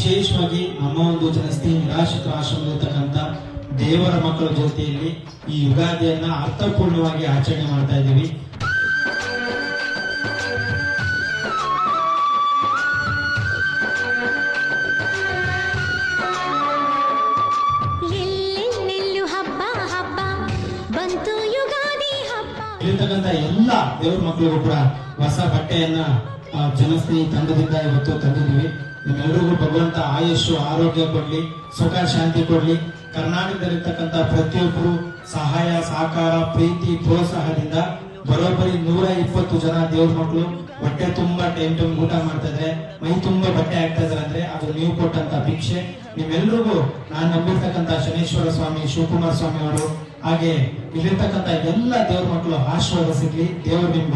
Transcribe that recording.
ವಿಶೇಷವಾಗಿ ನಮ್ಮ ಒಂದು ಜನಸ್ತಿ ನಿರಾಶ್ರಿತ ಆಶ್ರಮದಲ್ಲಿರ್ತಕ್ಕಂಥ ದೇವರ ಮಕ್ಕಳ ಜೊತೆಯಲ್ಲಿ ಈ ಯುಗಾದಿಯನ್ನ ಅರ್ಥಪೂರ್ಣವಾಗಿ ಆಚರಣೆ ಮಾಡ್ತಾ ಇದ್ದೀವಿ. ಇರ್ತಕ್ಕಂಥ ಎಲ್ಲ ದೇವ್ರ ಮಕ್ಕಳಿಗೂ ಕೂಡ ಹೊಸ ಬಟ್ಟೆಯನ್ನ ಜನಸ್ನೇಹಿ ತಂಡದಿಂದ ಇವತ್ತು ತಂದಿದ್ದೀವಿ. ನಿಮ್ಮೆಲ್ಲರಿಗೂ ಭಗವಂತ ಆಯುಷ್ ಆರೋಗ್ಯ ಕೊಡ್ಲಿ, ಸುಖ ಶಾಂತಿ ಕೊಡ್ಲಿ. ಕರ್ನಾಟಕದಲ್ಲಿರ್ತಕ್ಕಂಥ ಪ್ರತಿಯೊಬ್ಬರು ಸಹಾಯ ಸಹಕಾರ ಪ್ರೀತಿ ಪ್ರೋತ್ಸಾಹದಿಂದ ಬರೋಬ್ಬರಿ 120 ಜನ ದೇವ್ರ ಮಕ್ಕಳು ಹೊಟ್ಟೆ ತುಂಬಾ ಟೈಮ್ ಊಟ ಮಾಡ್ತಾ ಇದ್ರೆ, ಮೈ ತುಂಬಾ ಬಟ್ಟೆ ಆಗ್ತಾ ಇದಾರೆ ಅಂದ್ರೆ ಅದು ನೀವು ಕೊಟ್ಟಂತ ಭಿಕ್ಷೆ. ನಿಮ್ಮೆಲ್ರಿಗೂ ನಾನು ನಂಬಿರ್ತಕ್ಕಂಥ ಶನೇಶ್ವರ ಸ್ವಾಮಿ, ಶಿವಕುಮಾರ ಸ್ವಾಮಿ ಅವರು, ಹಾಗೆ ಇಲ್ಲಿರ್ತಕ್ಕಂಥ ಎಲ್ಲ ದೇವ್ರ ಮಕ್ಕಳು ಆಶೀರ್ವಾದ ಸಿಗ್ಲಿ. ದೇವರು ನಿಮ್ಗೆ